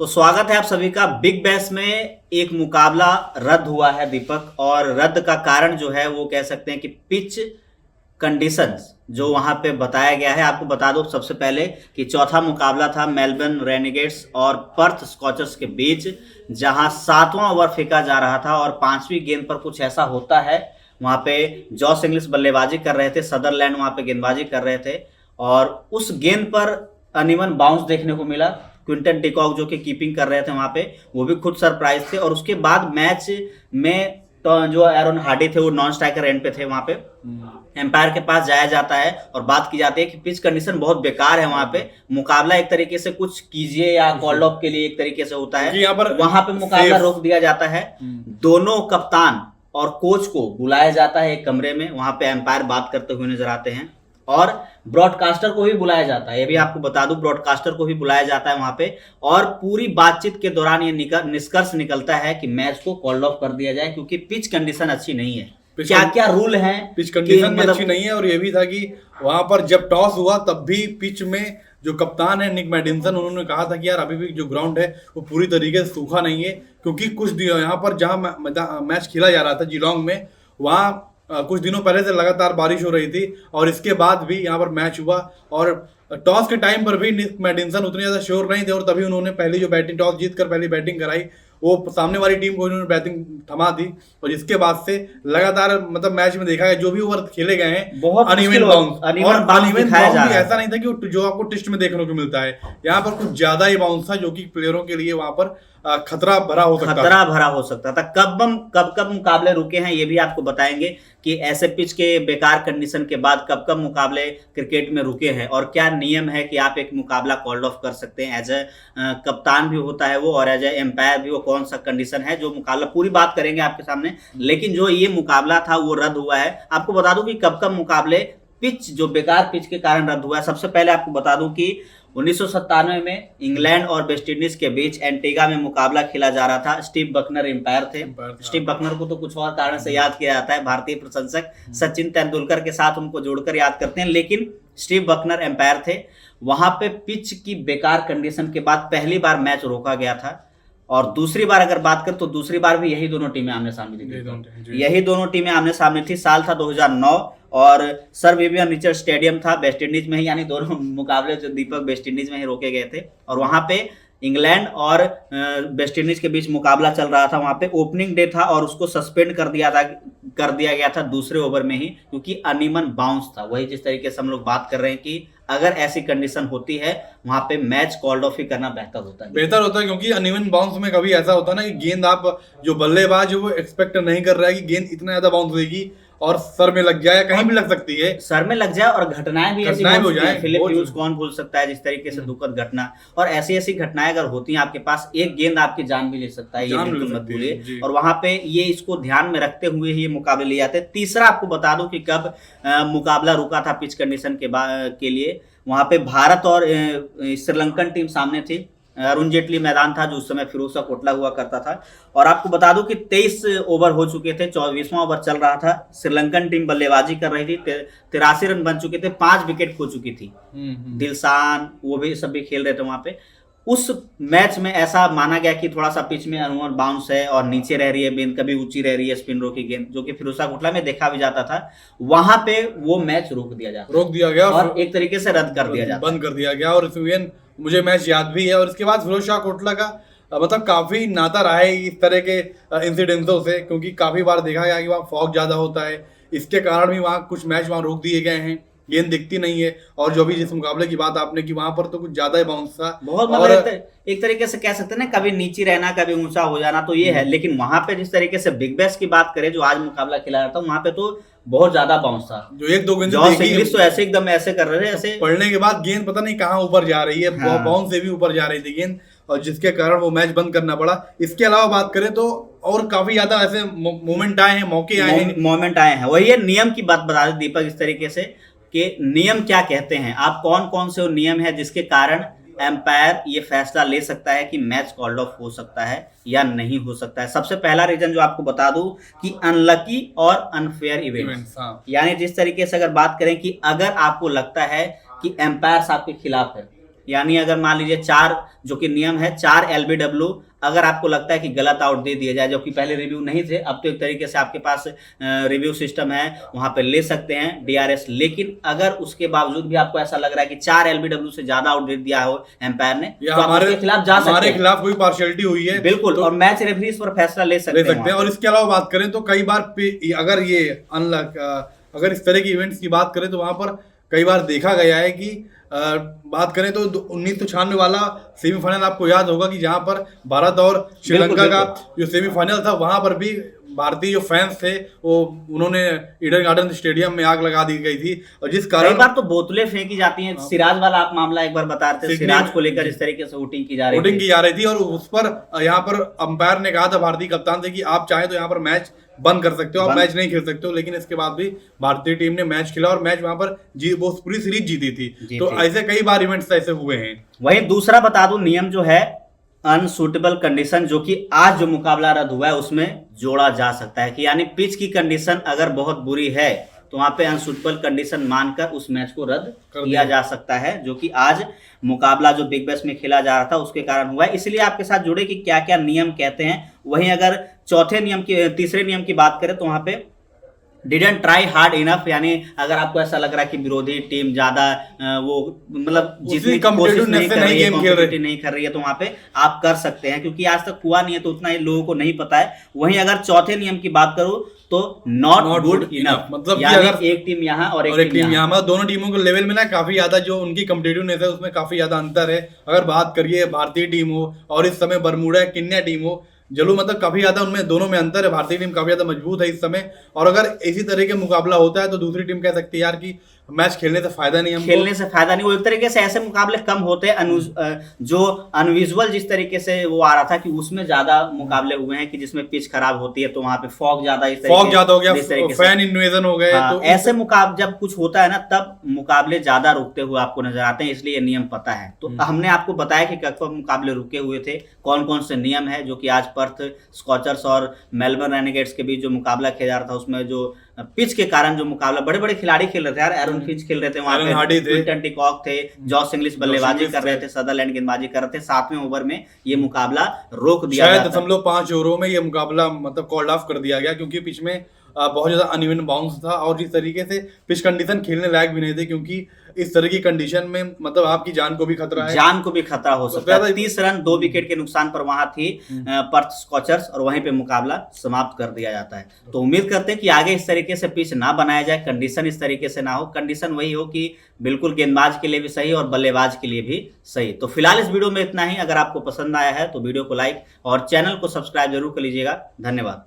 तो स्वागत है आप सभी का बिग बैश में। एक मुकाबला रद्द हुआ है दीपक, और रद्द का कारण जो है वो कह सकते हैं कि पिच कंडीशंस जो वहां पे बताया गया है। आपको बता दो सबसे पहले कि चौथा मुकाबला था मेलबर्न रेनेगेट्स और पर्थ स्कॉचर्स के बीच, जहां 7वां ओवर फेंका जा रहा था और 5वीं गेंद पर कुछ ऐसा होता है। वहां पे जॉस इंग्लिश बल्लेबाजी कर रहे थे, सदरलैंड वहां पे गेंदबाजी कर रहे थे, और उस गेंद पर अनइवन बाउंस देखने को मिला। क्विंटन डिकॉक जो कि कीपिंग कर रहे थे वहां पे, वो भी खुद सरप्राइज थे। और उसके बाद मैच में तो जो एरन हार्डी थे वो नॉन स्ट्राइकर एंड पे थे, वहां पे एम्पायर के पास जाया जाता है और बात की जाती है कि पिच कंडीशन बहुत बेकार है वहां पे। मुकाबला एक तरीके से कुछ कीजिए या कॉल्ड ऑफ के लिए एक तरीके से होता है, वहां पे मुकाबला रोक दिया जाता है। दोनों कप्तान और कोच को बुलाया जाता है एक कमरे में, वहां पे एम्पायर बात करते हुए नजर आते हैं, और ब्रॉडकास्टर को भी बुलाया जाता है। ये भी आपको बता दूं, ब्रॉडकास्टर को भी बुलाया जाता है वहां पे, और पूरी बातचीत के दौरान ये निष्कर्ष निकलता है कि मैच को कॉल्ड ऑफ कर दिया जाए क्योंकि पिच कंडीशन अच्छी नहीं है। क्या क्या रूल हैं? पिच कंडीशन भी अच्छी नहीं है, और ये भी था कि वहां पर जब टॉस हुआ तब भी पिच में जो कप्तान है निक मैडिसन, उन्होंने कहा था कि यार अभी भी जो ग्राउंड है वो पूरी तरीके से सूखा नहीं है, क्योंकि कुछ यहाँ पर जहां मैच खेला जा रहा था जिलोंग में, वहां कुछ दिनों पहले से लगातार बारिश हो रही थी, और इसके बाद भी यहाँ पर मैच हुआ। और टॉस के टाइम पर भी निक मैडिसन उतने ज्यादा श्योर नहीं थे, और तभी उन्होंने पहली जो बैटिंग टॉस जीतकर पहली बैटिंग कराई, वो सामने वाली टीम को उन्होंने बैटिंग थमा दी। और इसके बाद से लगातार मतलब मैच में देखा गया जो भी ओवर खेले गए हैं बहुत अनइवन बाउंस, और अनइवन बाउंस भी है। ऐसा नहीं था कि जो आपको टेस्ट में देखने को मिलता है, यहाँ पर कुछ ज्यादा ही बाउंस था, जो कि प्लेयरों के लिए वहां पर खतरा भरा हो सकता था। कब मुकाबले रुके हैं ये भी आपको बताएंगे कि ऐसे पिच के बेकार कंडीशन के बाद कब मुकाबले क्रिकेट में रुके हैं, और क्या नियम है कि आप एक मुकाबला कॉल्ड ऑफ कर सकते हैं। एज ए कप्तान भी होता है वो, और एज ए एम्पायर भी वो, कौन सा कंडीशन है जो मुकाबला, पूरी बात करेंगे आपके सामने। लेकिन जो ये मुकाबला था वो रद्द हुआ है। आपको बता दूं कि कब मुकाबले पिच जो बेकार पिच के कारण रद्द हुआ है। सबसे पहले आपको बता दूं कि 1997 में इंग्लैंड और वेस्ट इंडीज के बीच एंटीगा में मुकाबला खेला जा रहा था। स्टीव बकनर एम्पायर थे। स्टीव बकनर को तो कुछ और कारण से याद किया जाता है, भारतीय प्रशंसक सचिन तेंदुलकर के साथ उनको जोड़कर याद करते हैं, लेकिन स्टीव बकनर एम्पायर थे। वहां पे पिच की बेकार कंडीशन के बाद पहली बार मैच रोका गया था, और दूसरी बार अगर बात करें तो दूसरी बार भी यही दोनों टीमें आमने सामने थी। यही दोनों टीमें आमने सामने थी। साल था 2009, और सर विवियन रिचर्ड स्टेडियम था वेस्ट इंडीज में ही, यानी दोनों मुकाबले जो दीपक वेस्ट इंडीज में ही रोके गए थे। और वहां पे इंग्लैंड और वेस्ट इंडीज के बीच मुकाबला चल रहा था। वहां पे ओपनिंग डे था और उसको सस्पेंड कर दिया गया था दूसरे ओवर में ही, क्योंकि अनइवन बाउंस था। वही जिस तरीके से हम लोग बात कर रहे हैं कि अगर ऐसी कंडीशन होती है वहां पे मैच कॉल्ड ऑफ ही करना बेहतर होता है, क्योंकि अनइवन बाउंस में कभी ऐसा होता है ना कि गेंद आप जो बल्लेबाज है वो एक्सपेक्ट नहीं कर रहा है कि गेंद इतना ज्यादा बाउंस देगी और सर में लग जाए, कहीं भी लग सकती है, सर में लग जाए, और घटनाएं भी ऐसी हो जाए। फिलिप ह्यूज कौन भूल सकता है जिस तरीके से दुखद घटना, और ऐसी घटनाएं अगर होती हैं आपके पास, एक गेंद आपकी जान भी ले सकता है, ये बिल्कुल मत भूलिए। और वहां पे ये इसको ध्यान में रखते हुए ही ये मुकाबले लिए जाते हैं। तीसरा आपको बता दूं कि कब मुकाबला रुका था पिच कंडीशन के लिए। वहां पे भारत और श्रीलंकन टीम सामने थी। अरुण जेटली मैदान था जो उस समय फिरोजशाह कोटला हुआ करता था। और आपको बता दूं कि 23 ओवर हो चुके थे, 24वां ओवर चल रहा था। श्रीलंकन टीम बल्लेबाजी कर रही थी, 83 रन बन चुके थे, 5 विकेट खो चुकी थी। दिलशान वो भी सब भी खेल रहे थे वहां पे। उस मैच में ऐसा माना गया कि थोड़ा सा पिच में अनइवन बाउंस है और नीचे रह रही है गेंद, कभी ऊंची रह रही है स्पिन रो की गेंद, जो कि फिरोजशाह कोटला में देखा भी जाता था। वहां पे वो मैच रोक दिया गया और एक तरीके से रद्द कर दिया जाता, बंद कर दिया गया। और मुझे मैच याद भी है। और इसके बाद फिरोजशाह कोटला का मतलब काफी नाता रहा है इस तरह के इंसिडेंटों से, क्योंकि काफी बार देखा गया कि वहाँ फॉग ज्यादा होता है, इसके कारण भी वहाँ कुछ मैच वहाँ रोक दिए गए हैं, गेंद दिखती नहीं है। और जो भी जिस मुकाबले की बात आपने की, वहां पर तो कुछ ज्यादा ही बाउंस था, बहुत मतलब एक तरीके से कह सकते हैं ना, कभी नीचे रहना कभी ऊंचा हो जाना, तो ये है। लेकिन वहां पे जिस तरीके से बिग बैश की बात करें जो आज मुकाबला खेला जाता है, वहां पे तो बहुत ज्यादा बाउंस था। जो एक दो गेंद इंग्लिश तो ऐसे एकदम ऐसे कर रहे थे, ऐसे पढ़ने के बाद गेंद पता नहीं कहाँ ऊपर जा रही है, बाउंस से भी ऊपर जा रही थी गेंद, और जिसके कारण वो मैच बंद करना पड़ा। इसके अलावा बात करें तो और काफी ज्यादा ऐसे मोमेंट आए हैं, मौके आए हैं। वही है नियम की बात बता दें दीपक इस तरीके से कि नियम क्या कहते हैं। आप कौन कौन से नियम है जिसके कारण एम्पायर ये फैसला ले सकता है कि मैच कॉल्ड ऑफ हो सकता है या नहीं हो सकता है। सबसे पहला रीजन जो आपको बता दूं कि अनलकी और अनफेयर इवेंट्स, यानी जिस तरीके से अगर बात करें कि अगर आपको लगता है कि एम्पायर्स आपके खिलाफ है, यानी अगर मान लीजिए 4 जो कि नियम है 4 LBW, अगर आपको लगता है कि गलत आउट दे दिया जाए, जो कि पहले रिव्यू नहीं थे, अब तो एक तरीके से आपके पास रिव्यू सिस्टम है, वहां पे ले सकते हैं DRS। लेकिन अगर उसके बावजूद भी आपको ऐसा लग रहा है कि 4 LBW से ज्यादा आउट दे दिया हो एम्पायर ने, या तो आप उसके खिलाफ जा सकते हैं, हमारे खिलाफ कोई पार्शियलिटी हुई है बिल्कुल, तो और मैच रेफरी इस पर फैसला ले सकते हैं। और इसके अलावा बात करें तो कई बार अगर ये अगर इस तरह की इवेंट्स की बात करें तो वहां पर कई बार देखा गया है कि बात करें तो 1996 वाला सेमीफाइनल आपको याद होगा कि जहां पर भारत और श्रीलंका का जो सेमीफाइनल था, वहां पर भी भारतीय जो फैंस थे वो उन्होंने ईडन गार्डन स्टेडियम में आग लगा दी गई थी, और जिस कारण कई बार तो बोतलें फेंकी जाती हैं। सिराज वाला आप मामला एक बार बता रहे थे, सिराज को लेकर इस तरीके से वोटिंग की जा रही थी और उस पर यहाँ पर अंपायर ने कहा था भारतीय कप्तान से कि आप चाहें तो यहाँ पर मैच बंद कर सकते हो, आप मैच नहीं खेल सकते हो, लेकिन इसके बाद भी भारतीय टीम ने मैच खेला और मैच वहां पर वो पूरी सीरीज जीती थी। तो ऐसे कई बार इवेंट्स ऐसे हुए हैं। वही दूसरा बता दूं नियम जो है अनसूटेबल कंडीशन, जो कि आज जो मुकाबला रद्द हुआ है उसमें जोड़ा जा सकता है, कि यानी पिच की कंडीशन अगर बहुत बुरी है तो वहां पे अनसूटेबल कंडीशन मानकर उस मैच को रद्द किया जा सकता है, जो कि आज मुकाबला जो बिग बैश में खेला जा रहा था उसके कारण हुआ है। इसलिए आपके साथ जुड़े कि क्या क्या नियम कहते हैं। वहीं अगर तीसरे नियम की बात करें तो वहां पे डिडंट ट्राई हार्ड इनफ, यानी अगर आपको ऐसा लग रहा है कि विरोधी टीम ज्यादा वो मतलब जितनी कोशिश नहीं कर रही है, कॉम्पिटिटिव नहीं कर रही है, तो वहां पे आप कर सकते हैं, क्योंकि आज तक हुआ नहीं है तो उतना ही लोगों को नहीं पता है। वहीं अगर चौथे नियम की बात करूं तो नॉट गुड इनफ, मतलब यानी एक टीम यहाँ और एक टीम यहाँ, मतलब दोनों टीमों के लेवल में ना काफी ज्यादा जो उनकी कॉम्पिटिटिवनेस है उसमें काफी ज्यादा अंतर है। अगर बात करिए भारतीय टीम हो और इस समय बरमूडा किन्या टीम हो, जलो मतलब काफी ज्यादा उनमें दोनों में अंतर है। भारतीय टीम काफी ज्यादा मजबूत है इस समय, और अगर इसी तरह का मुकाबला होता है तो दूसरी टीम कह सकती है यार कि मैच खेलने से फायदा नहीं, खेलने से फायदा नहीं। वो एक तरीके से ऐसे मुकाबले कम होते हैं जो अनविजुअल जिस तरीके से वो आ रहा था कि उसमें ज्यादा मुकाबले हुए हैं कि जिसमें पिच खराब होती है तो वहां पे फॉग ज्यादा हो गया, फैन इन्वेजन हो गए। तो ऐसे मुकाबले जब कुछ होता है ना तब मुकाबले ज्यादा रुकते हुए आपको नजर आते हैं, इसलिए नियम पता है। तो हमने आपको बताया कि कब मुकाबले रुके हुए थे, कौन कौन से नियम है, जो कि आज पर्थ स्कॉचर्स और मेलबर्न रेनेगेट्स के बीच जो मुकाबला खेला जा रहा था उसमें जो पिच के कारण जो मुकाबला बड़े बड़े खिलाड़ी खेल रहे थे यार, एरन फिंच खेल रहे थे वहां पे, क्विंटन डिकॉक थे, जॉस इंग्लिश बल्लेबाजी कर रहे थे, सदरलैंड गेंदबाजी कर रहे थे। 7वें ओवर में ये मुकाबला रोक दिया गया, 5 ओवरों में ये मुकाबला मतलब कॉल्ड ऑफ कर दिया गया, क्योंकि पिच में बहुत ज्यादा अनइवन बाउंस था और जिस तरीके से पिच कंडीशन खेलने लायक भी नहीं थे, क्योंकि इस तरह की कंडीशन में मतलब आपकी जान को भी खतरा है, जान को भी खतरा हो सकता है। 30 रन 2 विकेट के नुकसान पर वहां थी पर्थ स्कॉचर्स, और वहीं पे मुकाबला समाप्त कर दिया जाता है। तो उम्मीद करते हैं कि आगे इस तरीके से पिच ना बनाया जाए, कंडीशन इस तरीके से ना हो, कंडीशन वही हो कि बिल्कुल गेंदबाज के लिए भी सही और बल्लेबाज के लिए भी सही। तो फिलहाल इस वीडियो में इतना ही। अगर आपको पसंद आया है तो वीडियो को लाइक और चैनल को सब्सक्राइब जरूर कर लीजिएगा। धन्यवाद।